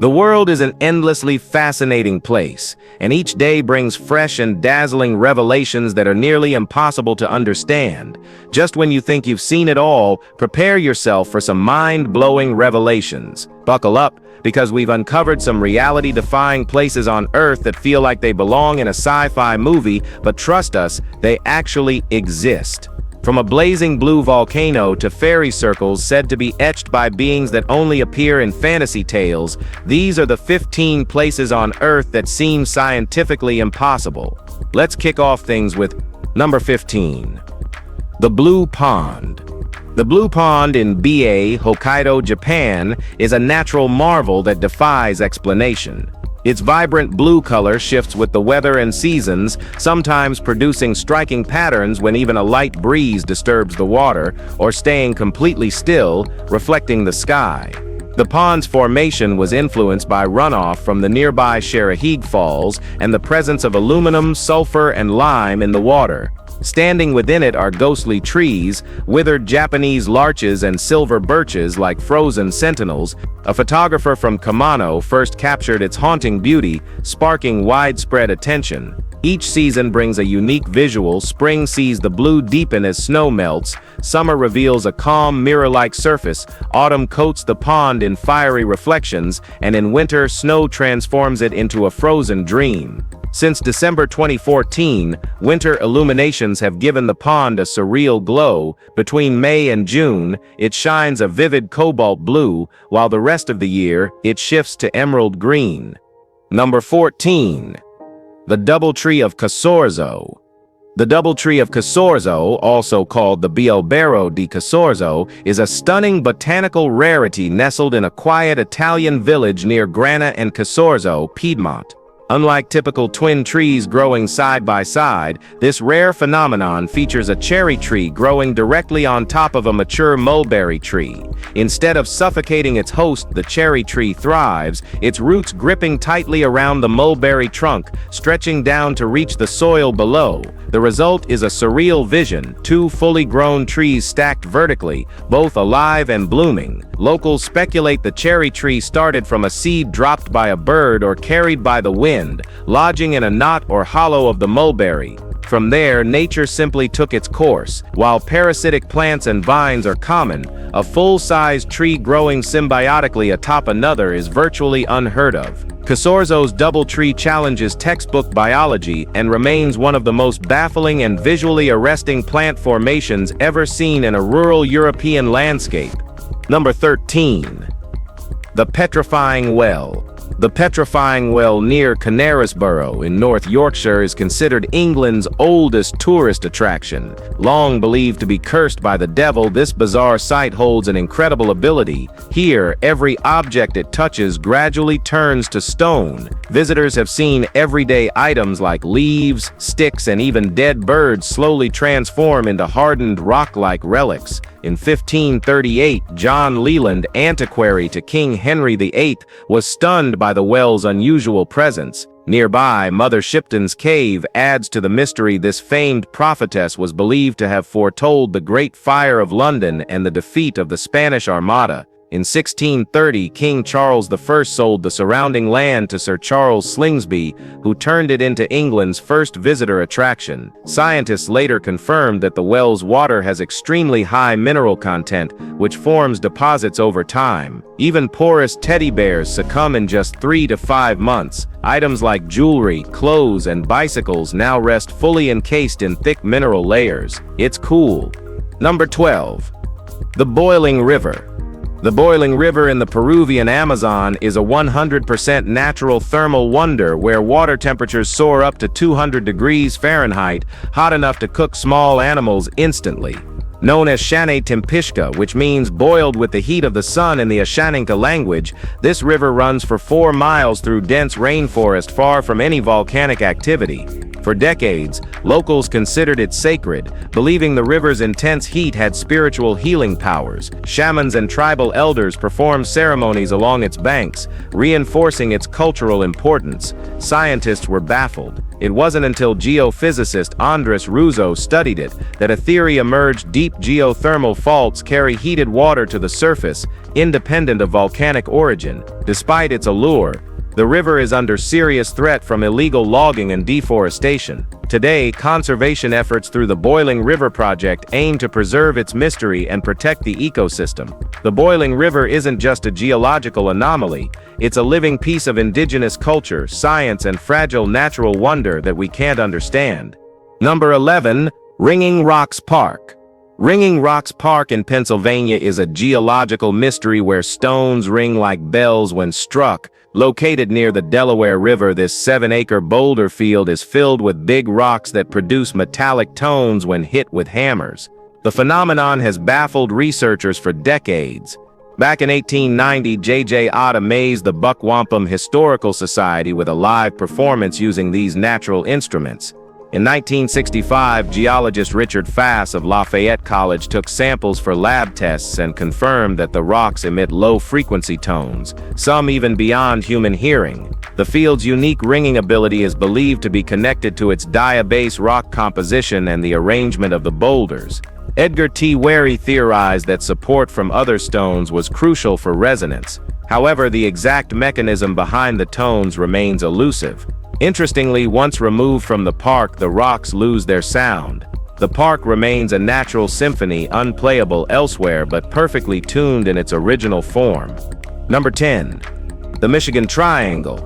The world is an endlessly fascinating place, and each day brings fresh and dazzling revelations that are nearly impossible to understand. Just when you think you've seen it all, prepare yourself for some mind-blowing revelations. Buckle up, because we've uncovered some reality-defying places on Earth that feel like they belong in a sci-fi movie, but trust us, they actually exist. From a blazing blue volcano to fairy circles said to be etched by beings that only appear in fantasy tales, these are the 15 places on Earth that seem scientifically impossible. Let's kick off things with number 15. The Blue Pond. The Blue Pond in Ba, Hokkaido, Japan, is a natural marvel that defies explanation. Its vibrant blue color shifts with the weather and seasons, sometimes producing striking patterns when even a light breeze disturbs the water, or staying completely still, reflecting the sky. The pond's formation was influenced by runoff from the nearby Cherahig Falls and the presence of aluminum, sulfur, and lime in the water. Standing within it are ghostly trees, withered Japanese larches and silver birches like frozen sentinels. A photographer from Kamano first captured its haunting beauty, sparking widespread attention. Each season brings a unique visual. Spring sees the blue deepen as snow melts, summer reveals a calm mirror-like surface, autumn coats the pond in fiery reflections, and in winter snow transforms it into a frozen dream. Since December 2014, winter illuminations have given the pond a surreal glow. Between May and June, it shines a vivid cobalt blue, while the rest of the year, it shifts to emerald green. Number 14. The Doubletree of Casorzo. The Doubletree of Casorzo, also called the Bielbero di Casorzo, is a stunning botanical rarity nestled in a quiet Italian village near Grana and Casorzo, Piedmont. Unlike typical twin trees growing side by side, this rare phenomenon features a cherry tree growing directly on top of a mature mulberry tree. Instead of suffocating its host, the cherry tree thrives, its roots gripping tightly around the mulberry trunk, stretching down to reach the soil below. The result is a surreal vision, two fully grown trees stacked vertically, both alive and blooming. Locals speculate the cherry tree started from a seed dropped by a bird or carried by the wind, lodging in a knot or hollow of the mulberry. From there, nature simply took its course. While parasitic plants and vines are common, a full-sized tree growing symbiotically atop another is virtually unheard of. Casorzo's doubletree challenges textbook biology and remains one of the most baffling and visually arresting plant formations ever seen in a rural European landscape. Number 13. The Petrifying Well. The Petrifying Well near Knaresborough in North Yorkshire is considered England's oldest tourist attraction. Long believed to be cursed by the devil, this bizarre site holds an incredible ability. Here, every object it touches gradually turns to stone. Visitors have seen everyday items like leaves, sticks, and even dead birds slowly transform into hardened rock-like relics. In 1538, John Leland, antiquary to King Henry VIII, was stunned by the well's unusual presence. Nearby, Mother Shipton's cave adds to the mystery. This famed prophetess was believed to have foretold the Great Fire of London and the defeat of the Spanish Armada. In 1630, King Charles I sold the surrounding land to Sir Charles Slingsby, who turned it into England's first visitor attraction. Scientists later confirmed that the well's water has extremely high mineral content, which forms deposits over time. Even porous teddy bears succumb in just 3 to 5 months. Items like jewelry, clothes, and bicycles now rest fully encased in thick mineral layers. It's cool. Number 12. The Boiling River. The Boiling River in the Peruvian Amazon is a 100% natural thermal wonder where water temperatures soar up to 200 degrees Fahrenheit, hot enough to cook small animals instantly. Known as Shane Timpishka, which means boiled with the heat of the sun in the Ashaninka language, this river runs for 4 miles through dense rainforest far from any volcanic activity. For decades, locals considered it sacred, believing the river's intense heat had spiritual healing powers. Shamans and tribal elders performed ceremonies along its banks, reinforcing its cultural importance. Scientists were baffled. It wasn't until geophysicist Andres Russo studied it that a theory emerged: deep geothermal faults carry heated water to the surface, independent of volcanic origin. Despite its allure, the river is under serious threat from illegal logging and deforestation. Today, conservation efforts through the Boiling River Project aim to preserve its mystery and protect the ecosystem. The Boiling River isn't just a geological anomaly, it's a living piece of indigenous culture, science, and fragile natural wonder that we can't understand. Number 11. Ringing Rocks Park. Ringing Rocks Park in Pennsylvania is a geological mystery where stones ring like bells when struck. Located near the Delaware River, this 7-acre boulder field is filled with big rocks that produce metallic tones when hit with hammers. The phenomenon has baffled researchers for decades. Back in 1890, J.J. Ott amazed the Buckwampum Historical Society with a live performance using these natural instruments. In 1965, geologist Richard Fass of Lafayette College took samples for lab tests and confirmed that the rocks emit low-frequency tones, some even beyond human hearing. The field's unique ringing ability is believed to be connected to its diabase rock composition and the arrangement of the boulders. Edgar T. Wary theorized that support from other stones was crucial for resonance. However, the exact mechanism behind the tones remains elusive. Interestingly, once removed from the park, the rocks lose their sound. The park remains a natural symphony, unplayable elsewhere but perfectly tuned in its original form. Number 10. The Michigan Triangle.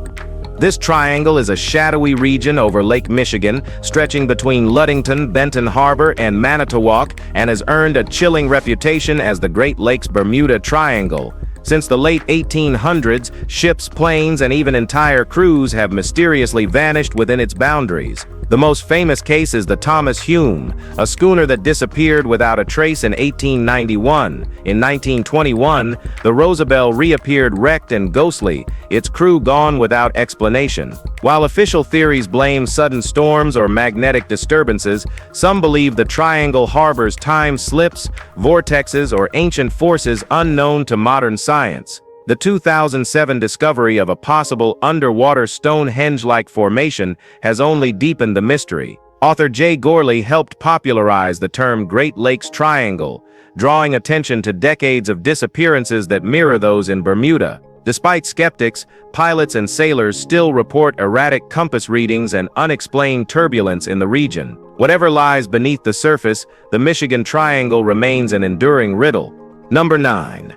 This triangle is a shadowy region over Lake Michigan, stretching between Ludington, Benton Harbor, and Manitowoc, and has earned a chilling reputation as the Great Lakes Bermuda Triangle. Since the late 1800s, ships, planes, and even entire crews have mysteriously vanished within its boundaries. The most famous case is the Taos Hum, a schooner that disappeared without a trace in 1891. In 1921, the Rosabelle reappeared wrecked and ghostly, its crew gone without explanation. While official theories blame sudden storms or magnetic disturbances, some believe the triangle harbors time slips, vortexes, or ancient forces unknown to modern science. The 2007 discovery of a possible underwater Stonehenge-like formation has only deepened the mystery. Author Jay Gorley helped popularize the term Great Lakes Triangle, drawing attention to decades of disappearances that mirror those in Bermuda. Despite skeptics, pilots and sailors still report erratic compass readings and unexplained turbulence in the region. Whatever lies beneath the surface, the Michigan Triangle remains an enduring riddle. Number 9.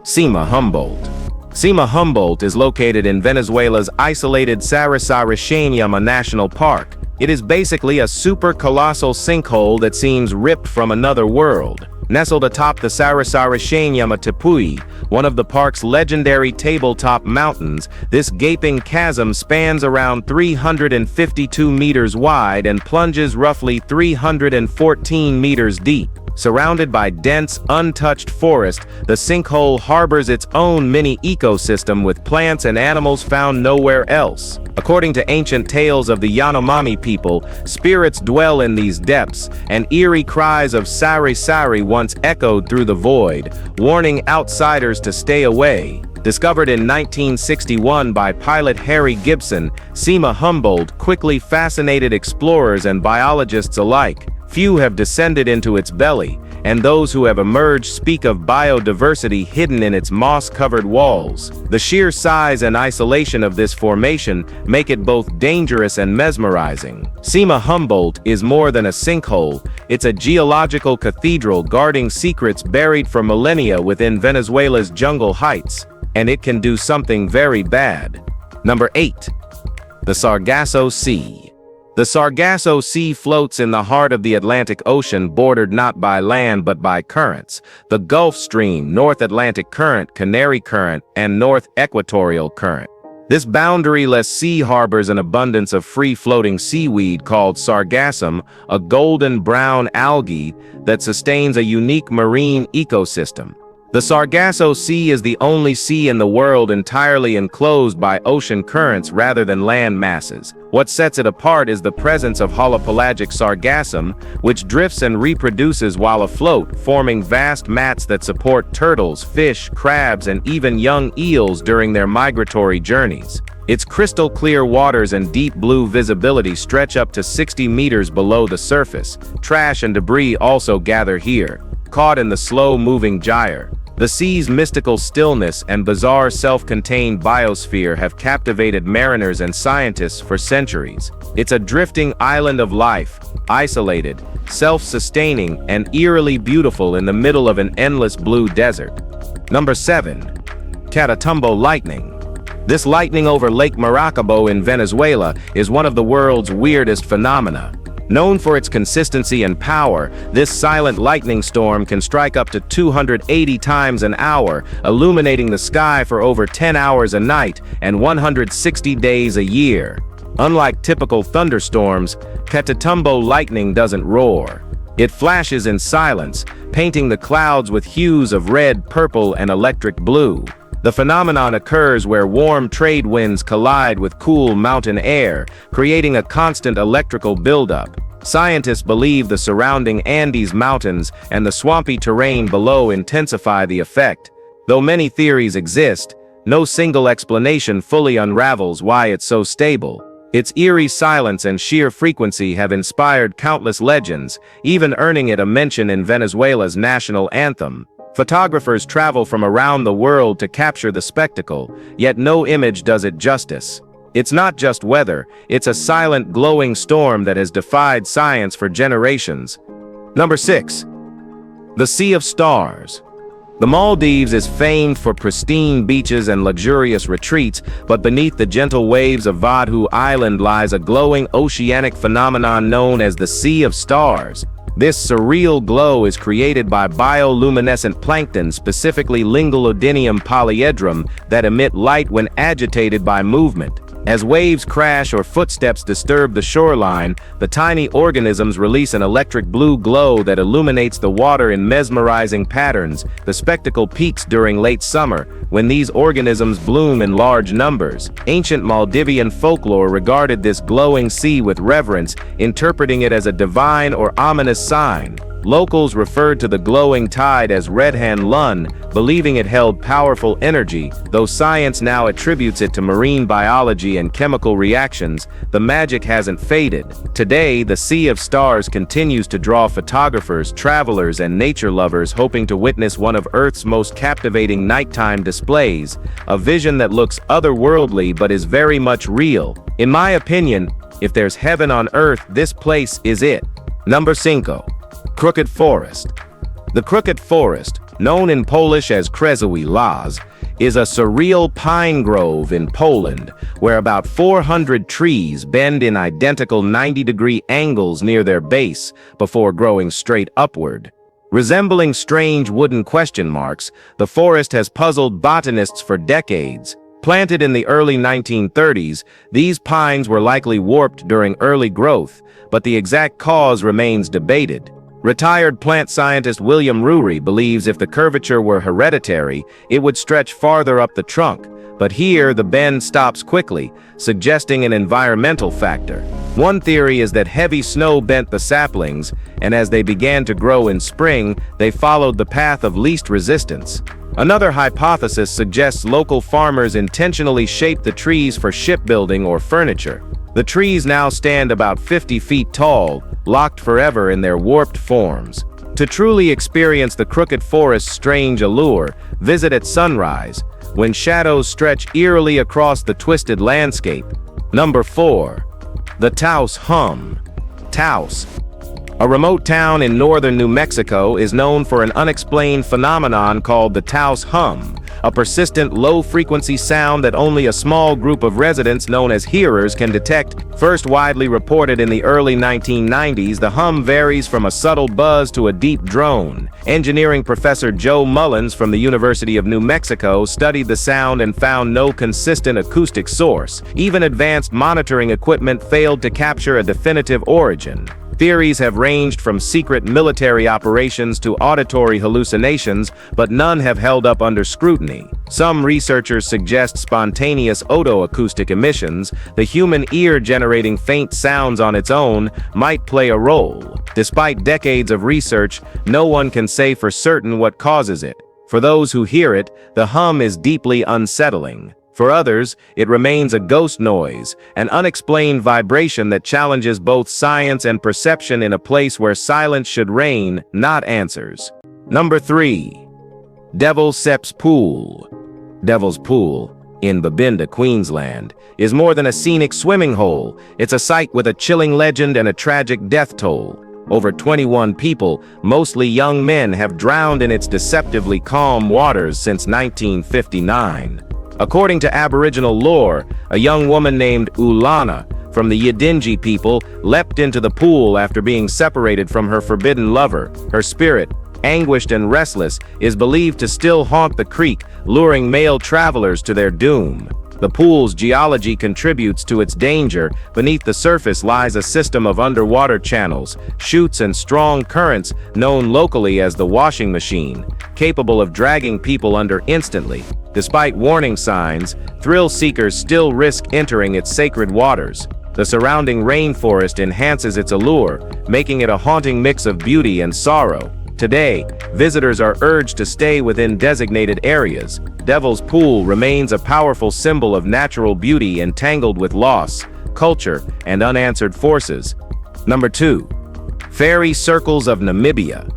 Sema Humbolt. Sema Humbolt is located in Venezuela's isolated Sargasso National Park. It is basically a super-colossal sinkhole that seems ripped from another world. Nestled atop the Sargasso Sea, one of the park's legendary tabletop mountains, this gaping chasm spans around 352 meters wide and plunges roughly 314 meters deep. Surrounded by dense, untouched forest, the sinkhole harbors its own mini ecosystem with plants and animals found nowhere else. According to ancient tales of the Yanomami people, spirits dwell in these depths, and eerie cries of "Sari Sari" once echoed through the void, warning outsiders to stay away. Discovered in 1961 by pilot Harry Gibson, Sema Humbolt quickly fascinated explorers and biologists alike. Few have descended into its belly, and those who have emerged speak of biodiversity hidden in its moss-covered walls. The sheer size and isolation of this formation make it both dangerous and mesmerizing. Sema Humbolt is more than a sinkhole, it's a geological cathedral guarding secrets buried for millennia within Venezuela's jungle heights, and it can do something very bad. Number 8. The Sargasso Sea. The Sargasso Sea floats in the heart of the Atlantic Ocean, bordered not by land but by currents: the Gulf Stream, North Atlantic Current, Canary Current, and North Equatorial Current. This boundaryless sea harbors an abundance of free-floating seaweed called sargassum, a golden-brown algae that sustains a unique marine ecosystem. The Sargasso Sea is the only sea in the world entirely enclosed by ocean currents rather than land masses. What sets it apart is the presence of holopelagic sargassum, which drifts and reproduces while afloat, forming vast mats that support turtles, fish, crabs, and even young eels during their migratory journeys. Its crystal-clear waters and deep blue visibility stretch up to 60 meters below the surface. Trash and debris also gather here, caught in the slow-moving gyre. The sea's mystical stillness and bizarre self-contained biosphere have captivated mariners and scientists for centuries. It's a drifting island of life, isolated, self-sustaining, and eerily beautiful in the middle of an endless blue desert. Number 7. Katatumbo lightning. This lightning over Lake Maracaibo in Venezuela is one of the world's weirdest phenomena. Known for its consistency and power, this silent lightning storm can strike up to 280 times an hour, illuminating the sky for over 10 hours a night and 160 days a year. Unlike typical thunderstorms, Katatumbo lightning doesn't roar. It flashes in silence, painting the clouds with hues of red, purple, and electric blue. The phenomenon occurs where warm trade winds collide with cool mountain air, creating a constant electrical buildup. Scientists believe the surrounding Andes Mountains and the swampy terrain below intensify the effect. Though many theories exist, no single explanation fully unravels why it's so stable. Its eerie silence and sheer frequency have inspired countless legends, even earning it a mention in Venezuela's national anthem. Photographers travel from around the world to capture the spectacle, yet no image does it justice. It's not just weather, it's a silent, glowing storm that has defied science for generations. Number 6. The Sea of Stars. The Maldives is famed for pristine beaches and luxurious retreats, but beneath the gentle waves of Vadhu Island lies a glowing oceanic phenomenon known as the Sea of Stars. This surreal glow is created by bioluminescent plankton, specifically Lingulodinium polyedrum, that emit light when agitated by movement. As waves crash or footsteps disturb the shoreline, the tiny organisms release an electric blue glow that illuminates the water in mesmerizing patterns. The spectacle peaks during late summer, when these organisms bloom in large numbers. Ancient Maldivian folklore regarded this glowing sea with reverence, interpreting it as a divine or ominous sign. Locals referred to the glowing tide as Redhan Lun, believing it held powerful energy. Though science now attributes it to marine biology and chemical reactions, the magic hasn't faded. Today, the Sea of Stars continues to draw photographers, travelers, and nature lovers hoping to witness one of Earth's most captivating nighttime displays, a vision that looks otherworldly but is very much real. In my opinion, if there's heaven on Earth, this place is it. Number 5. Crooked Forest. The Crooked Forest, known in Polish as Krzewy Las, is a surreal pine grove in Poland, where about 400 trees bend in identical 90-degree angles near their base before growing straight upward. Resembling strange wooden question marks, the forest has puzzled botanists for decades. Planted in the early 1930s, these pines were likely warped during early growth, but the exact cause remains debated. Retired plant scientist William Rury believes if the curvature were hereditary, it would stretch farther up the trunk, but here the bend stops quickly, suggesting an environmental factor. One theory is that heavy snow bent the saplings, and as they began to grow in spring, they followed the path of least resistance. Another hypothesis suggests local farmers intentionally shaped the trees for shipbuilding or furniture. The trees now stand about 50 feet tall, locked forever in their warped forms. To truly experience the Crooked Forest's strange allure, visit at sunrise, when shadows stretch eerily across the twisted landscape. Number 4. The Taos Hum. Taos, a remote town in northern New Mexico, is known for an unexplained phenomenon called the Taos Hum, a persistent low-frequency sound that only a small group of residents known as hearers can detect. First widely reported in the early 1990s, the hum varies from a subtle buzz to a deep drone. Engineering professor Joe Mullins from the University of New Mexico studied the sound and found no consistent acoustic source. Even advanced monitoring equipment failed to capture a definitive origin. Theories have ranged from secret military operations to auditory hallucinations, but none have held up under scrutiny. Some researchers suggest spontaneous otoacoustic emissions, the human ear generating faint sounds on its own, might play a role. Despite decades of research, no one can say for certain what causes it. For those who hear it, the hum is deeply unsettling. For others, it remains a ghost noise, an unexplained vibration that challenges both science and perception in a place where silence should reign, not answers. Number 3. Devil's Seps Pool. Devil's Pool, in Babinda, Queensland, is more than a scenic swimming hole. It's a site with a chilling legend and a tragic death toll. Over 21 people, mostly young men, have drowned in its deceptively calm waters since 1959. According to Aboriginal lore, a young woman named Ulana from the Yidinji people leapt into the pool after being separated from her forbidden lover. Her spirit, anguished and restless, is believed to still haunt the creek, luring male travelers to their doom. The pool's geology contributes to its danger. Beneath the surface lies a system of underwater channels, chutes and strong currents known locally as the washing machine, capable of dragging people under instantly. Despite warning signs, thrill seekers still risk entering its sacred waters. The surrounding rainforest enhances its allure, making it a haunting mix of beauty and sorrow. Today, visitors are urged to stay within designated areas. Devil's Pool remains a powerful symbol of natural beauty entangled with loss, culture, and unanswered forces. Number 2. Fairy Circles of Namibia.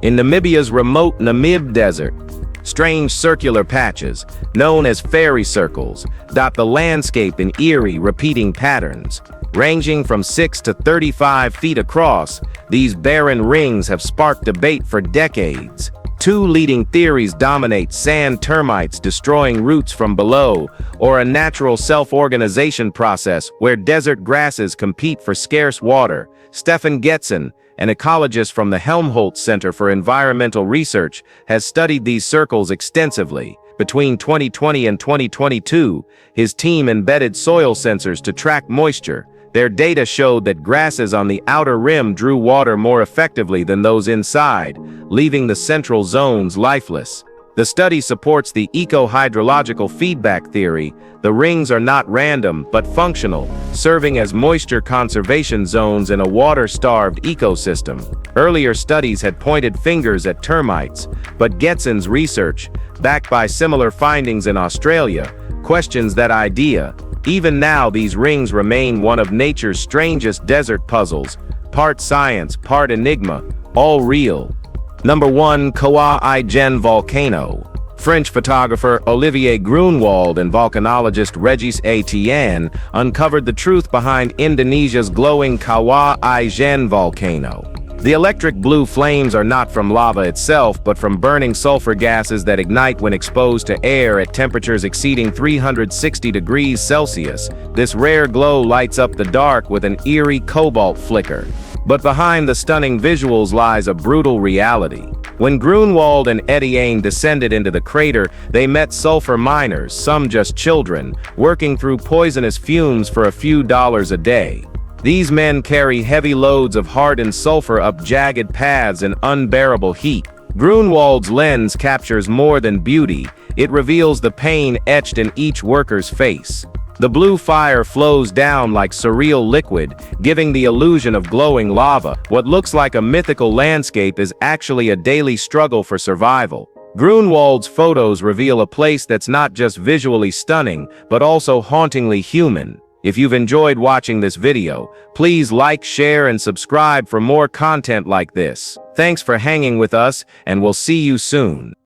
In Namibia's remote Namib Desert, strange circular patches, known as fairy circles, dot the landscape in eerie, repeating patterns. Ranging from 6 to 35 feet across, these barren rings have sparked debate for decades. Two leading theories dominate: sand termites destroying roots from below, or a natural self-organization process where desert grasses compete for scarce water. Stefan Getson, an ecologist from the Helmholtz Center for Environmental Research, has studied these circles extensively. Between 2020 and 2022, his team embedded soil sensors to track moisture. Their data showed that grasses on the outer rim drew water more effectively than those inside, leaving the central zones lifeless. The study supports the eco-hydrological feedback theory. The rings are not random, but functional, serving as moisture conservation zones in a water-starved ecosystem. Earlier studies had pointed fingers at termites, but Getson's research, backed by similar findings in Australia, questions that idea. Even now, these rings remain one of nature's strangest desert puzzles, part science, part enigma, all real. Number 1. Kawah Ijen Volcano. French photographer Olivier Grunwald and volcanologist Régis Etienne uncovered the truth behind Indonesia's glowing Kawah Ijen volcano. The electric blue flames are not from lava itself, but from burning sulfur gases that ignite when exposed to air at temperatures exceeding 360 degrees Celsius. This rare glow lights up the dark with an eerie cobalt flicker. But behind the stunning visuals lies a brutal reality. When Grunwald and Etienne descended into the crater, they met sulfur miners, some just children, working through poisonous fumes for a few dollars a day. These men carry heavy loads of hardened sulfur up jagged paths in unbearable heat. Grunwald's lens captures more than beauty. It reveals the pain etched in each worker's face. The blue fire flows down like surreal liquid, giving the illusion of glowing lava. What looks like a mythical landscape is actually a daily struggle for survival. Grunwald's photos reveal a place that's not just visually stunning, but also hauntingly human. If you've enjoyed watching this video, please like, share, and subscribe for more content like this. Thanks for hanging with us, and we'll see you soon.